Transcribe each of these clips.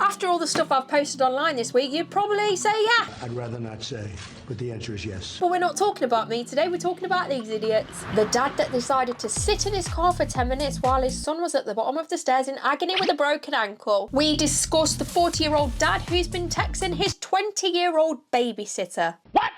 After all the stuff I've posted online this week, you'd probably say yeah. I'd rather not say, but the answer is yes. But we're not talking about me today, we're talking about these idiots. The dad that decided to sit in his car for 10 minutes while his son was at the bottom of the stairs in agony with a broken ankle. We discussed the 40-year-old dad who's been texting his 20-year-old babysitter. What?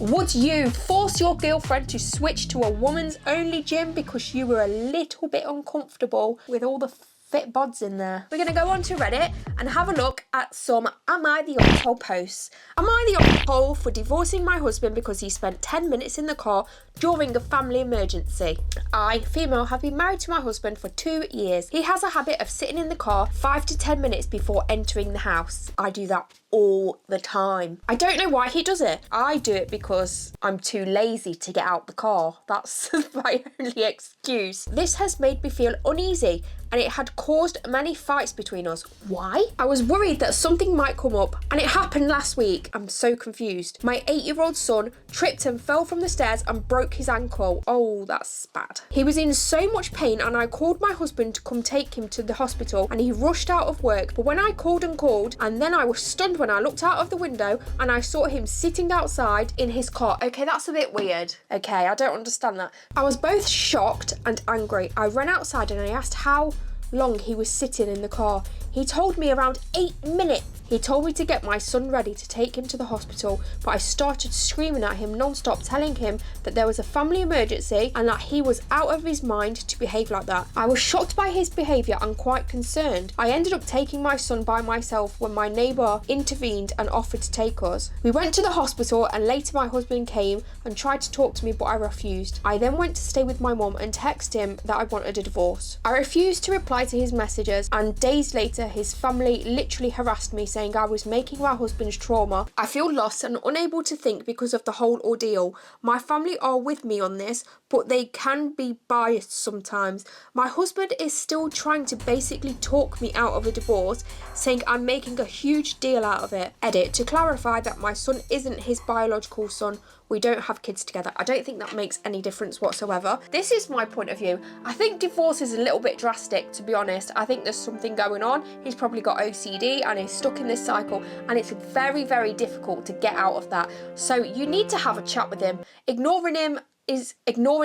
Would you force your girlfriend to switch to a woman's only gym because you were a little bit uncomfortable with all the fit bods in there? We're going to go on to Reddit and have a look at some Am I the Asshole posts. Am I the asshole for divorcing my husband because he spent 10 minutes in the car during a family emergency? I, female, have been married to my husband for 2 years. He has a habit of sitting in the car 5 to 10 minutes before entering the house. I do that all the time. I don't know why he does it. I do it because I'm too lazy to get out the car. That's my only excuse. This has made me feel uneasy and it had caused many fights between us. Why? I was worried that something might come up and it happened last week. I'm so confused. My 8-year-old son tripped and fell from the stairs and broke his ankle. Oh, that's bad. He was in so much pain and I called my husband to come take him to the hospital and he rushed out of work. But when I called and then I was stunned when I looked out of the window and I saw him sitting outside in his car. Okay, that's a bit weird. Okay, I don't understand that. I was both shocked and angry. I ran outside and I asked how long he was sitting in the car. He told me around 8 minutes. He told me to get my son ready to take him to the hospital, but I started screaming at him non-stop, telling him that there was a family emergency and that he was out of his mind to behave like that. I was shocked by his behaviour and quite concerned. I ended up taking my son by myself when my neighbour intervened and offered to take us. We went to the hospital and later my husband came and tried to talk to me, but I refused. I then went to stay with my mum and texted him that I wanted a divorce. I refused to reply to his messages and days later his family literally harassed me saying I was making my husband's trauma. I feel lost and unable to think because of the whole ordeal. My family are with me on this, but they can be biased sometimes. My husband is still trying to basically talk me out of a divorce, saying I'm making a huge deal out of it. Edit, to clarify that my son isn't his biological son. We don't have kids together. I don't think that makes any difference whatsoever. This is my point of view. I think divorce is a little bit drastic, to be honest. I think there's something going on. He's probably got OCD and he's stuck in this cycle and it's very, very difficult to get out of that. So you need to have a chat with him. Ignoring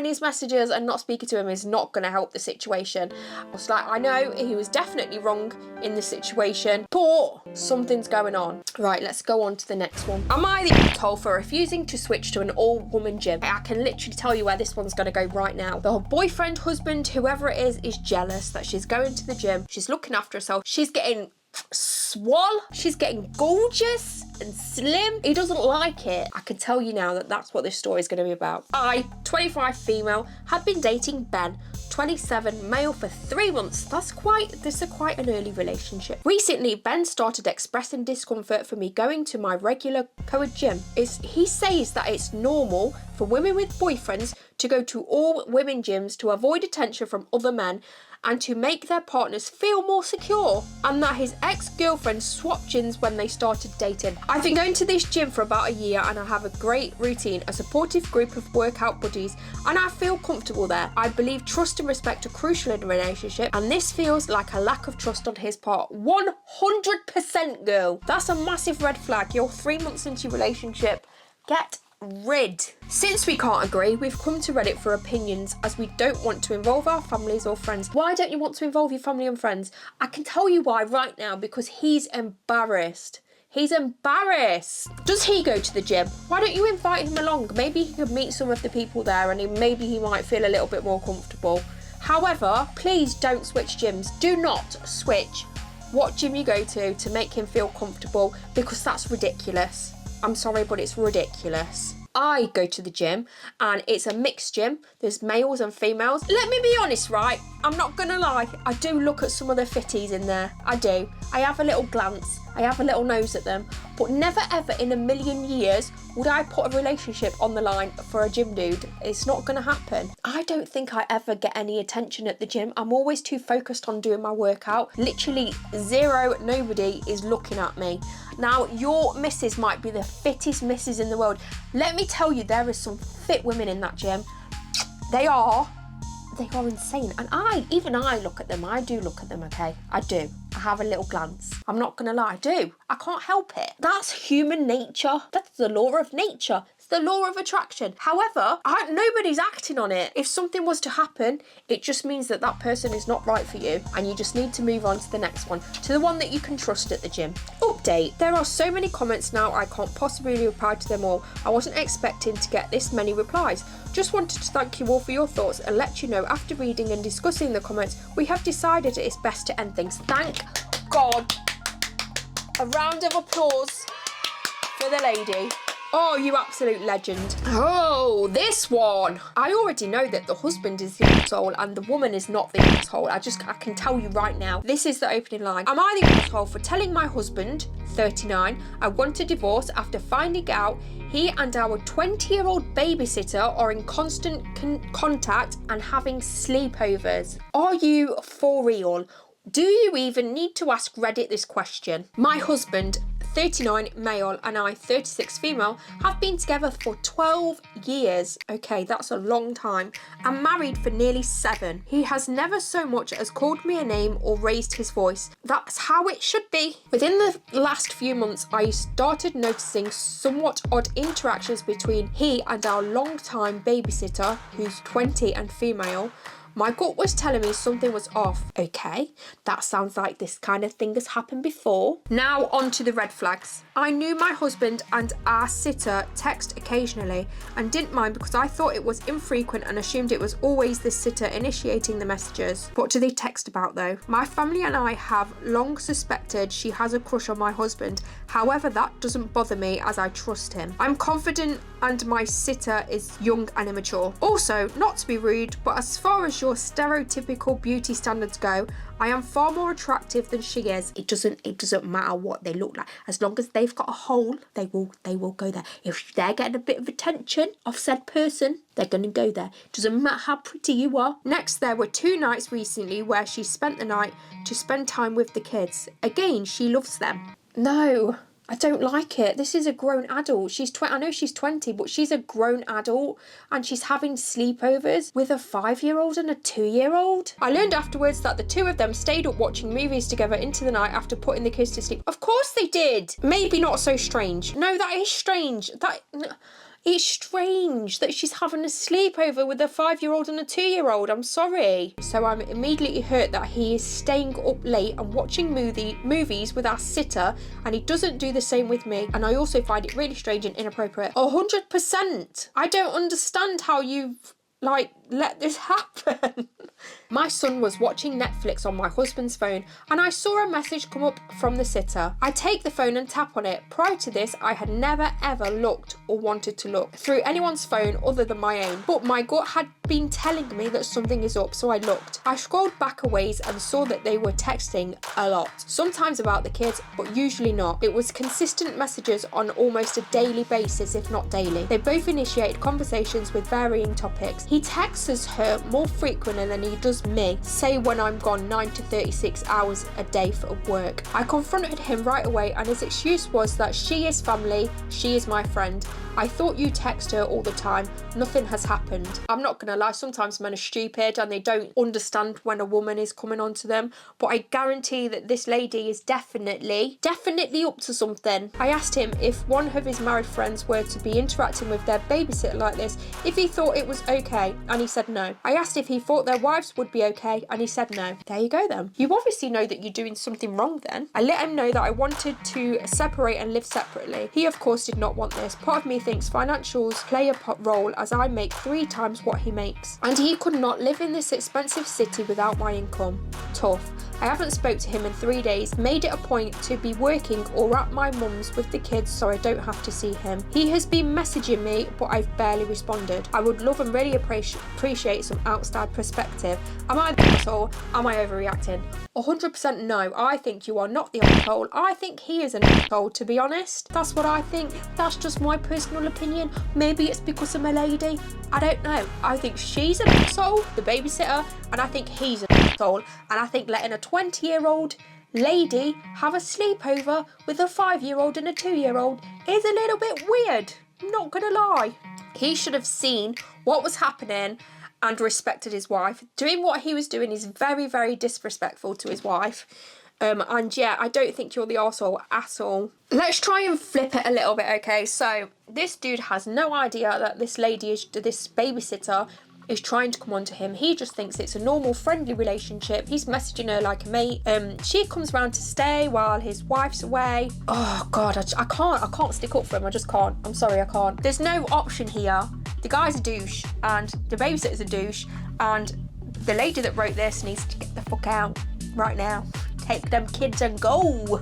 his messages and not speaking to him is not going to help the situation. It's like, I know he was definitely wrong in the situation, but something's going on. Right, let's go on to the next one. Am I the asshole for refusing to switch to an all-woman gym? I can literally tell you where this one's going to go right now. The boyfriend, husband, whoever it is jealous that she's going to the gym. She's looking after herself. She's getting swole. She's getting gorgeous and slim. He doesn't like it. I can tell you now that that's what this story is going to be about. I, 25 female, had been dating Ben, 27 male, for 3 months. This is quite an early relationship. Recently, Ben started expressing discomfort for me going to my regular co-ed gym. He says that it's normal for women with boyfriends to go to all women gyms to avoid attention from other men and to make their partners feel more secure, and that his ex-girlfriend swapped gyms when they started dating. I've been going to this gym for about a year and I have a great routine, a supportive group of workout buddies, and I feel comfortable there. I believe trust and respect are crucial in a relationship, and this feels like a lack of trust on his part. 100% girl. That's a massive red flag. You're 3 months into your relationship. Get rid. Since we can't agree, we've come to Reddit for opinions as we don't want to involve our families or friends. Why don't you want to involve your family and friends? I can tell you why right now, because he's embarrassed. He's embarrassed. Does he go to the gym? Why don't you invite him along? Maybe he could meet some of the people there and maybe he might feel a little bit more comfortable. However, please don't switch gyms. Do not switch what gym you go to make him feel comfortable, because that's ridiculous. I'm sorry, but it's ridiculous. I go to the gym and it's a mixed gym. There's males and females. Let me be honest, right? I'm not gonna lie. I do look at some of the fitties in there. I do. I have a little glance. I have a little nose at them. But never ever in a million years would I put a relationship on the line for a gym dude. It's not gonna happen. I don't think I ever get any attention at the gym. I'm always too focused on doing my workout. Literally nobody is looking at me. Now, your missus might be the fittest missus in the world. Let me tell you, there is some fit women in that gym. They are insane. And even I look at them. I do look at them, okay? I do. I have a little glance. I'm not gonna lie, I do. I can't help it. That's human nature. That's the law of nature. It's the law of attraction. However, nobody's acting on it. If something was to happen, it just means that that person is not right for you, and you just need to move on to the next one, to the one that you can trust at the gym. Update. There are so many comments now, I can't possibly reply to them all. I wasn't expecting to get this many replies. Just wanted to thank you all for your thoughts and let you know after reading and discussing the comments, we have decided it's best to end things. Thank God. A round of applause for the lady. Oh, you absolute legend. Oh, this one. I already know that the husband is the asshole and the woman is not the asshole. I can tell you right now. This is the opening line. Am I the asshole for telling my husband, 39, I want a divorce after finding out he and our 20-year-old babysitter are in constant contact and having sleepovers? Are you for real? Do you even need to ask Reddit this question? My husband, 39 male, and I, 36 female, have been together for 12 years. Okay, that's a long time. And married for nearly 7. He has never so much as called me a name or raised his voice. That's how it should be. Within the last few months, I started noticing somewhat odd interactions between he and our long-time babysitter, who's 20 and female. My gut was telling me something was off. Okay, that sounds like this kind of thing has happened before. Now on to the red flags. I knew my husband and our sitter text occasionally and didn't mind because I thought it was infrequent and assumed it was always the sitter initiating the messages. What do they text about though? My family and I have long suspected she has a crush on my husband. However, that doesn't bother me as I trust him. I'm confident and my sitter is young and immature. Also, not to be rude, but as far as your stereotypical beauty standards go, I am far more attractive than she is. It doesn't matter what they look like. As long as they've got a hole, they will go there. If they're getting a bit of attention of said person, they're gonna go there. Doesn't matter how pretty you are. Next, there were 2 nights recently where she spent the night to spend time with the kids. Again, she loves them. No, I don't like it. This is a grown adult. I know she's 20, but she's a grown adult and she's having sleepovers with a 5-year-old and a 2-year-old. I learned afterwards that the 2 of them stayed up watching movies together into the night after putting the kids to sleep. Of course they did. Maybe not so strange. No, that is strange. It's strange that she's having a sleepover with a 5-year-old and a 2-year-old. I'm sorry. So I'm immediately hurt that he is staying up late and watching movies with our sitter, and he doesn't do the same with me. And I also find it really strange and inappropriate. 100%. I don't understand how you've let this happen. My son was watching Netflix on my husband's phone and I saw a message come up from the sitter. I take the phone and tap on it. Prior to this, I had never ever looked or wanted to look through anyone's phone other than my own, but my gut had been telling me that something is up, so I looked. I scrolled back a ways and saw that they were texting a lot, sometimes about the kids, but usually not. It was consistent messages on almost a daily basis, if not daily. They both initiated conversations with varying topics. He texts her more frequently than he does me, say when I'm gone 9 to 36 hours a day for work. I confronted him right away and his excuse was that she is family, she is my friend. I thought you text her all the time. Nothing has happened. I'm not gonna lie, sometimes men are stupid and they don't understand when a woman is coming on to them, but I guarantee that this lady is definitely up to something. I asked him if one of his married friends were to be interacting with their babysitter like this, if he thought it was okay, and he said no. I asked if he thought their wives would be okay, and he said no. There you go then. You obviously know that you're doing something wrong then. I let him know that I wanted to separate and live separately. He of course did not want this. Part of me thinks financials play a role as I make 3 times what he makes. And he could not live in this expensive city without my income. Tough. I haven't spoke to him in 3 days, made it a point to be working or at my mum's with the kids so I don't have to see him. He has been messaging me, but I've barely responded. I would love and really appreciate some outside perspective. Am I the asshole? Am I overreacting? 100% no. I think you are not the asshole. I think he is an asshole, to be honest. That's what I think. That's just my personal opinion. Maybe it's because I'm a lady. I don't know. I think she's an asshole, the babysitter, and I think he's an asshole. And I think letting a 20-year-old lady have a sleepover with a 5-year-old and a 2-year-old is a little bit weird. I'm not gonna lie. He should have seen what was happening and respected his wife. Doing what he was doing is very, very disrespectful to his wife. And yeah, I don't think you're the arsehole at all. Let's try and flip it a little bit, okay? So this dude has no idea that this babysitter is trying to come on to him. He just thinks it's a normal friendly relationship. He's messaging her like a mate. She comes round to stay while his wife's away. Oh God, I can't stick up for him. I just can't. I'm sorry, I can't. There's no option here. The guy's a douche and the babysitter's a douche, and the lady that wrote this needs to get the fuck out right now. Take them kids and go.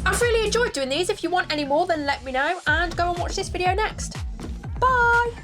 I've really enjoyed doing these. If you want any more, then let me know and go and watch this video next. Bye.